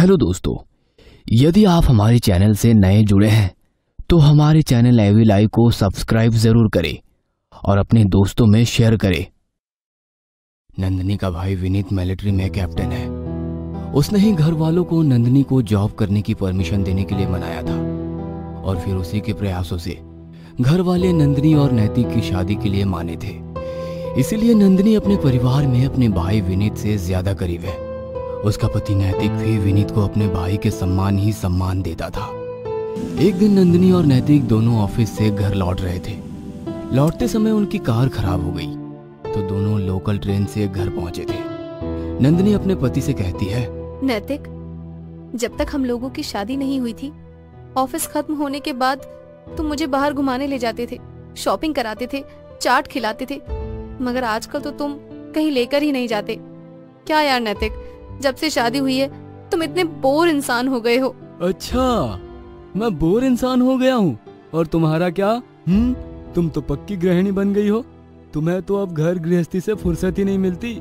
Hello दोस्तों, यदि आप हमारे चैनल से नए जुड़े हैं तो हमारे चैनल एवी लाइव को सब्सक्राइब जरूर करें और अपने दोस्तों में शेयर करें। नंदिनी का भाई विनीत मिलिट्री में कैप्टन है। उसने ही घर वालों को नंदिनी को जॉब करने की परमिशन देने के लिए मनाया था और फिर उसी के प्रयासों से घर वाले नंदिनी और नैतिक की शादी के लिए माने थे। इसीलिए नंदिनी अपने परिवार में अपने भाई विनीत से ज्यादा करीब है। उसका पति नैतिक भी विनीत को अपने भाई के सम्मान ही सम्मान देता था। एक दिन नंदिनी और नैतिक दोनों ऑफिस से घर लौट रहे थे। लौटते समय उनकी कार खराब हो गई तो दोनों लोकल ट्रेन से घर पहुंचे थे। नंदिनी अपने पति से कहती है, नैतिक, जब तक हम लोगों की शादी नहीं हुई थी, ऑफिस खत्म होने के बाद तुम मुझे बाहर घुमाने ले जाते थे, शॉपिंग कराते थे, चाट खिलाते थे, मगर आजकल तो तुम कहीं लेकर ही नहीं जाते। क्या यार नैतिक, जब से शादी हुई है तुम इतने बोर इंसान हो गए हो। अच्छा, मैं बोर इंसान हो गया हूँ और तुम्हारा क्या? तुम तो पक्की गृहिणी बन गई हो। तुम्हें तो अब घर गृहस्थी से फुर्सत ही नहीं मिलती।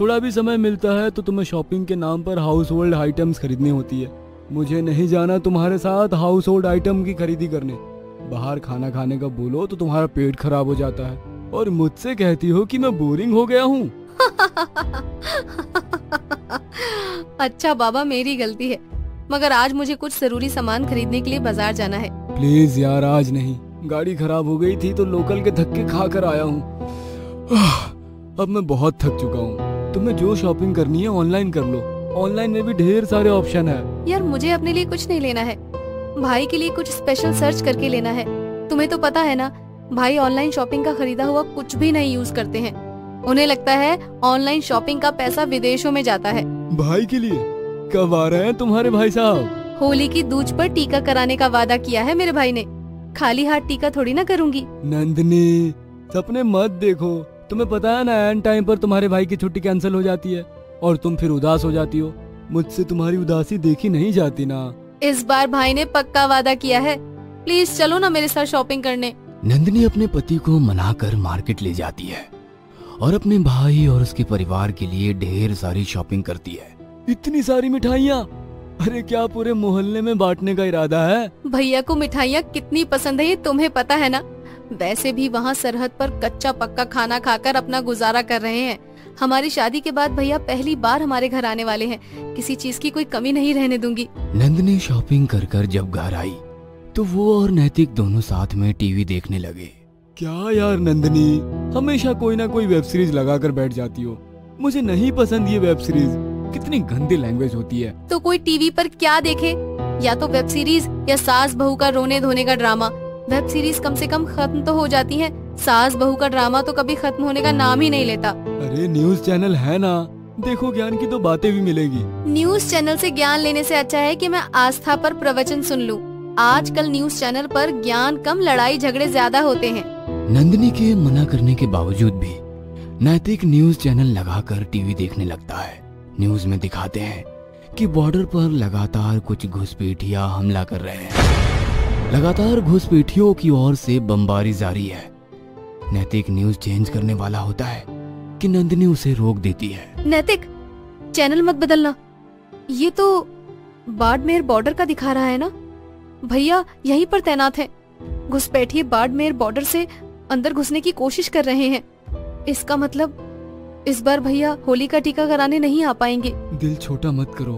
थोड़ा भी समय मिलता है तो तुम्हें शॉपिंग के नाम पर हाउस होल्ड आइटम्स खरीदनी होती है। मुझे नहीं जाना तुम्हारे साथ हाउस होल्ड आइटम की खरीदी करने। बाहर खाना खाने का बोलो तो तुम्हारा पेट खराब हो जाता है और मुझसे कहती हो कि मैं बोरिंग हो गया हूँ। अच्छा बाबा, मेरी गलती है, मगर आज मुझे कुछ जरूरी सामान खरीदने के लिए बाजार जाना है। प्लीज यार, आज नहीं। गाड़ी खराब हो गई थी तो लोकल के धक्के खा कर आया हूँ। अब मैं बहुत थक चुका हूँ। तुम्हें जो शॉपिंग करनी है ऑनलाइन कर लो। ऑनलाइन में भी ढेर सारे ऑप्शन है। यार मुझे अपने लिए कुछ नहीं लेना है, भाई के लिए कुछ स्पेशल सर्च करके लेना है। तुम्हें तो पता है ना, भाई ऑनलाइन शॉपिंग का खरीदा हुआ कुछ भी नहीं यूज करते हैं। उन्हें लगता है ऑनलाइन शॉपिंग का पैसा विदेशों में जाता है। भाई के लिए कब आ रहे हैं तुम्हारे भाई साहब? होली की दूज पर टीका कराने का वादा किया है मेरे भाई ने। खाली हाथ टीका थोड़ी ना करूंगी। नंदिनी, सपने मत देखो। तुम्हें पता है ना, एंड टाइम पर तुम्हारे भाई की छुट्टी कैंसिल हो जाती है और तुम फिर उदास हो जाती हो। मुझसे तुम्हारी उदासी देखी नहीं जाती ना। इस बार भाई ने पक्का वादा किया है। प्लीज चलो ना मेरे साथ शॉपिंग करने। नंदिनी अपने पति को मनाकर मार्केट ले जाती है और अपने भाई और उसके परिवार के लिए ढेर सारी शॉपिंग करती है। इतनी सारी मिठाइयाँ! अरे क्या पूरे मोहल्ले में बांटने का इरादा है? भैया को मिठाइयाँ कितनी पसंद है ये तुम्हें पता है ना। वैसे भी वहाँ सरहद पर कच्चा पक्का खाना खाकर अपना गुजारा कर रहे हैं। हमारी शादी के बाद भैया पहली बार हमारे घर आने वाले हैं। किसी चीज की कोई कमी नहीं रहने दूंगी। नंदिनी शॉपिंग कर कर जब घर आई तो वो और नैतिक दोनों साथ में टीवी देखने लगे। क्या यार नंदिनी, हमेशा कोई ना कोई वेब सीरीज लगा कर बैठ जाती हो। मुझे नहीं पसंद ये वेब सीरीज। कितनी गंदी लैंग्वेज होती है। तो कोई टीवी पर क्या देखे, या तो वेब सीरीज या सास बहू का रोने धोने का ड्रामा। वेब सीरीज कम से कम खत्म तो हो जाती है, सास बहू का ड्रामा तो कभी खत्म होने का नाम ही नहीं लेता। अरे न्यूज चैनल है ना, देखो ज्ञान की तो बातें भी मिलेगी। न्यूज चैनल से ज्ञान लेने से अच्छा है कि मैं आस्था पर प्रवचन सुन लूं। आजकल न्यूज चैनल पर ज्ञान कम, लड़ाई झगड़े ज्यादा होते हैं। नंदिनी के मना करने के बावजूद भी नैतिक न्यूज चैनल लगाकर टीवी देखने लगता है। न्यूज में दिखाते हैं कि बॉर्डर पर लगातार कुछ घुसपैठिया हमला कर रहे हैं। लगातार घुसपैठियों की ओर से बमबारी जारी है। नैतिक न्यूज चेंज करने वाला होता है कि नंदिनी उसे रोक देती है। नैतिक, चैनल मत बदलना। ये तो बाड़मेर बॉर्डर का दिखा रहा है ना। भैया यहीं पर तैनात हैं। घुसपैठिए बाड़मेर बॉर्डर से अंदर घुसने की कोशिश कर रहे हैं। इसका मतलब इस बार भैया होली का टीका कराने नहीं आ पाएंगे। दिल छोटा मत करो,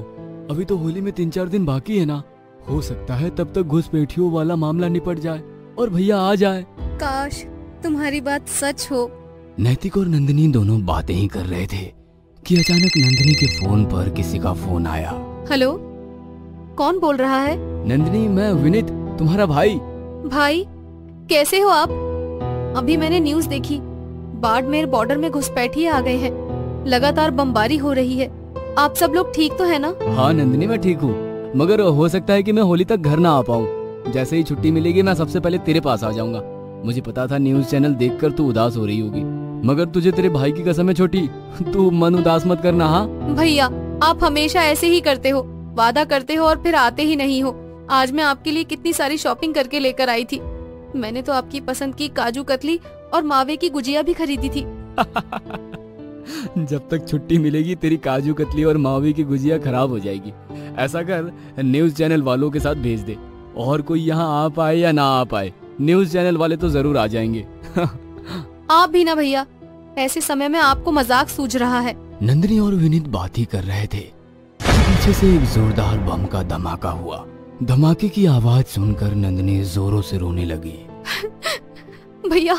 अभी तो होली में 3-4 दिन बाकी है ना। हो सकता है तब तक घुसपैठियों वाला मामला निपट जाए और भैया आ जाए। काश तुम्हारी बात सच हो। नैतिक और नंदिनी दोनों बातें ही कर रहे थे कि अचानक नंदिनी के फोन पर किसी का फोन आया। हेलो, कौन बोल रहा है? नंदिनी, मैं विनीत, तुम्हारा भाई। भाई, कैसे हो आप? अभी मैंने न्यूज देखी, बाड़मेर बॉर्डर में घुसपैठिए आ गए हैं। लगातार बमबारी हो रही है। आप सब लोग ठीक तो है ना? हाँ नंदिनी, मैं ठीक हूँ, मगर हो सकता है कि मैं होली तक घर ना आ पाऊँ। जैसे ही छुट्टी मिलेगी मैं सबसे पहले तेरे पास आ जाऊंगा। मुझे पता था न्यूज चैनल देखकर तू उदास हो रही होगी, मगर तुझे तेरे भाई की कसम है छोटी, तू मन उदास मत करना। हाँ भैया, आप हमेशा ऐसे ही करते हो, वादा करते हो और फिर आते ही नहीं हो। आज मैं आपके लिए कितनी सारी शॉपिंग करके लेकर आई थी। मैंने तो आपकी पसंद की काजू कतली और मावे की गुजिया भी खरीदी थी। जब तक छुट्टी मिलेगी तेरी काजू कतली और मावी की गुजिया खराब हो जाएगी। ऐसा कर, न्यूज चैनल वालों के साथ भेज दे, और कोई यहाँ आ पाए या ना आ पाए, न्यूज चैनल वाले तो जरूर आ जाएंगे। आप भी ना भैया, ऐसे समय में आपको मजाक सूझ रहा है। नंदिनी और विनीत बात ही कर रहे थे। पीछे से एक जोरदार बम का धमाका हुआ। धमाके की आवाज सुनकर नंदिनी जोरों से रोने लगी। भैया,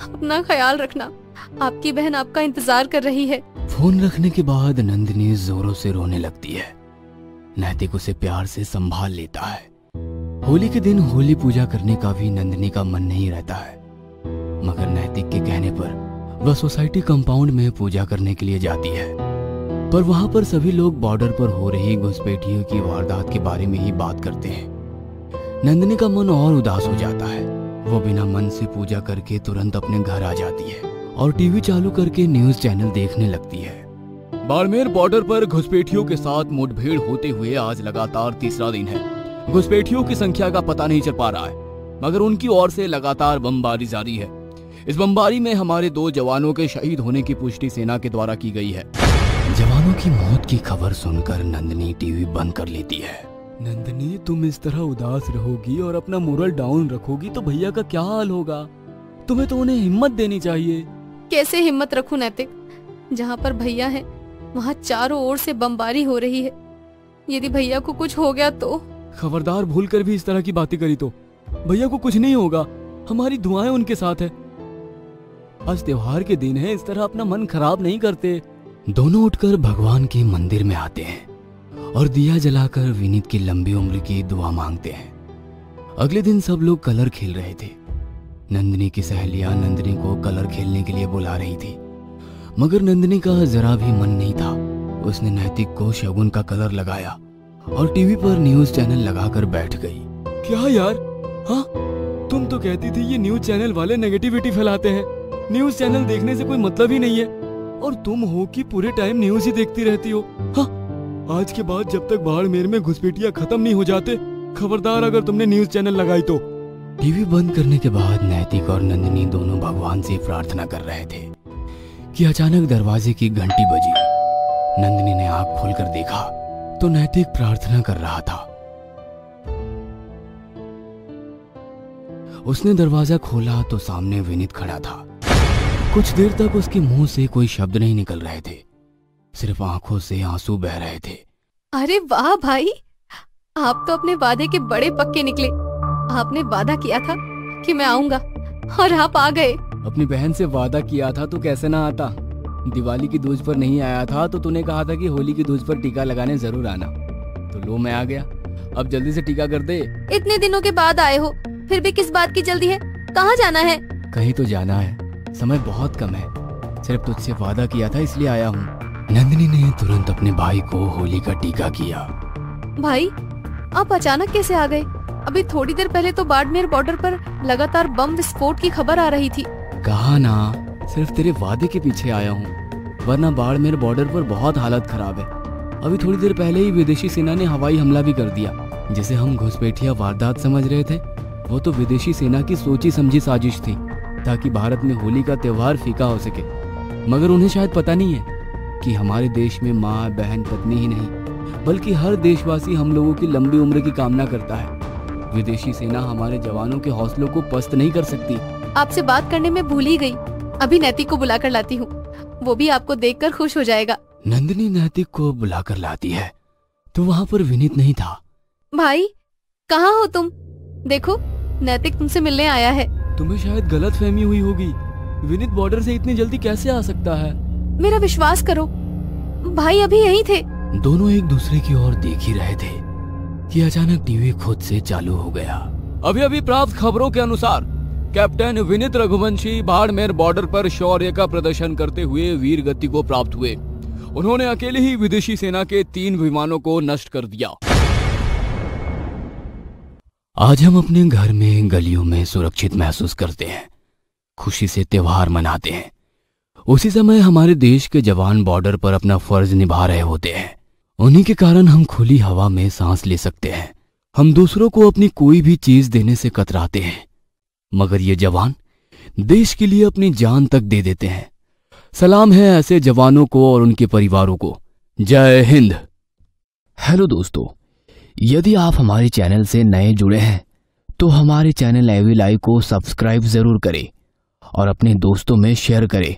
अपना ख्याल रखना, आपकी बहन आपका इंतजार कर रही है। फोन रखने के बाद नंदिनी जोरों से रोने लगती है। नैतिक उसे प्यार से संभाल लेता है। होली के दिन होली पूजा करने का भी नंदिनी का मन नहीं रहता है, मगर नैतिक के कहने पर वह सोसाइटी कंपाउंड में पूजा करने के लिए जाती है। पर वहां पर सभी लोग बॉर्डर पर हो रही घुसपैठियों की वारदात के बारे में ही बात करते हैं। नंदिनी का मन और उदास हो जाता है। वो बिना मन से पूजा करके तुरंत अपने घर आ जाती है और टीवी चालू करके न्यूज चैनल देखने लगती है। बाड़मेर बॉर्डर पर घुसपैठियों के साथ मुठभेड़ होते हुए आज लगातार तीसरा दिन है। घुसपैठियों की संख्या का पता नहीं चल पा रहा है, मगर उनकी ओर से लगातार बमबारी जारी है। इस बमबारी में हमारे 2 जवानों के शहीद होने की पुष्टि सेना के द्वारा की गई है। जवानों की मौत की खबर सुनकर नंदिनी टीवी बंद कर लेती है। नंदिनी, तुम इस तरह उदास रहोगी और अपना मोरल डाउन रखोगी तो भैया का क्या हाल होगा। तुम्हें तो उन्हें हिम्मत देनी चाहिए। कैसे हिम्मत रखूं नैतिक, जहाँ पर भैया है वहाँ चारों ओर से बमबारी हो रही है। यदि भैया को कुछ हो गया तो। खबरदार, भूल कर भी इस तरह की बातें करी तो भैया को कुछ नहीं होगा। हमारी दुआएं उनके साथ है। आज त्योहार के दिन है, इस तरह अपना मन खराब नहीं करते। दोनों उठकर भगवान के मंदिर में आते हैं और दिया जलाकर विनीत की लंबी उम्र की दुआ मांगते हैं। अगले दिन सब लोग कलर खेल रहे थे। नंदिनी की सहेलियां नंदिनी को कलर खेलने के लिए बुला रही थी, मगर नंदिनी का जरा भी मन नहीं था। उसने नैतिक को शगुन का कलर लगाया और टीवी पर न्यूज चैनल लगाकर बैठ गई। क्या यार, हाँ, तुम तो कहती थी ये न्यूज चैनल वाले नेगेटिविटी फैलाते हैं, न्यूज चैनल देखने से कोई मतलब ही नहीं है, और तुम हो कि पूरे टाइम न्यूज ही देखती रहती हो। हाँ, आज के बाद जब तक बाड़मेर में घुसपैठियां खत्म नहीं हो जाते, खबरदार अगर तुमने न्यूज चैनल लगाई तो। टीवी बंद करने के बाद नैतिक और नंदिनी दोनों भगवान से प्रार्थना कर रहे थे कि अचानक दरवाजे की घंटी बजी। नंदिनी ने आंख खोलकर देखा तो नैतिक प्रार्थना कर रहा था। उसने दरवाजा खोला तो सामने विनीत खड़ा था। कुछ देर तक उसके मुंह से कोई शब्द नहीं निकल रहे थे, सिर्फ आंखों से आंसू बह रहे थे। अरे वाह भाई, आप तो अपने वादे के बड़े पक्के निकले। आपने वादा किया था कि मैं आऊंगा और आप आ गए। अपनी बहन से वादा किया था तो कैसे ना आता। दिवाली की दूज पर नहीं आया था तो तूने कहा था कि होली की दूज पर टीका लगाने जरूर आना, तो लो मैं आ गया। अब जल्दी से टीका कर दे। इतने दिनों के बाद आए हो, फिर भी किस बात की जल्दी है? कहाँ जाना है? कहीं तो जाना है, समय बहुत कम है। सिर्फ तुझसे वादा किया था इसलिए आया हूँ। नंदिनी ने तुरंत अपने भाई को होली का टीका किया। भाई, आप अचानक कैसे आ गए? अभी थोड़ी देर पहले तो बाड़मेर बॉर्डर पर लगातार बम विस्फोट की खबर आ रही थी। कहा ना, सिर्फ तेरे वादे के पीछे आया हूँ, वरना बाड़मेर बॉर्डर पर बहुत हालत खराब है। अभी थोड़ी देर पहले ही विदेशी सेना ने हवाई हमला भी कर दिया। जिसे हम घुसपैठिया वारदात समझ रहे थे, वो तो विदेशी सेना की सोची समझी साजिश थी, ताकि भारत में होली का त्योहार फीका हो सके। मगर उन्हें शायद पता नहीं है कि हमारे देश में माँ, बहन, पत्नी ही नहीं, बल्कि हर देशवासी हम लोगों की लंबी उम्र की कामना करता है। विदेशी सेना हमारे जवानों के हौसलों को पस्त नहीं कर सकती। आपसे बात करने में भूल ही गई। अभी नैतिक को बुलाकर लाती हूँ, वो भी आपको देखकर खुश हो जाएगा। नंदिनी नैतिक को बुलाकर लाती है तो वहाँ पर विनीत नहीं था। भाई, कहाँ हो तुम? देखो, नैतिक तुमसे मिलने आया है। तुम्हें शायद गलत फहमी हुई होगी। विनीत बॉर्डर से इतनी जल्दी कैसे आ सकता है? मेरा विश्वास करो, भाई अभी यहीं थे। दोनों एक दूसरे की ओर देख ही रहे थे कि अचानक टीवी खुद से चालू हो गया। अभी प्राप्त खबरों के अनुसार कैप्टन विनीत रघुवंशी बाड़मेर बॉर्डर पर शौर्य का प्रदर्शन करते हुए वीर गति को प्राप्त हुए। उन्होंने अकेले ही विदेशी सेना के 3 विमानों को नष्ट कर दिया। आज हम अपने घर में गलियों में सुरक्षित महसूस करते हैं, खुशी से त्योहार मनाते हैं। उसी समय हमारे देश के जवान बॉर्डर पर अपना फर्ज निभा रहे होते हैं। उन्हीं के कारण हम खुली हवा में सांस ले सकते हैं। हम दूसरों को अपनी कोई भी चीज देने से कतराते हैं, मगर ये जवान देश के लिए अपनी जान तक दे देते हैं। सलाम है ऐसे जवानों को और उनके परिवारों को। जय हिंद। हेलो दोस्तों, यदि आप हमारे चैनल से नए जुड़े हैं तो हमारे चैनल एवी लाइव को सब्सक्राइब जरूर करें और अपने दोस्तों में शेयर करें।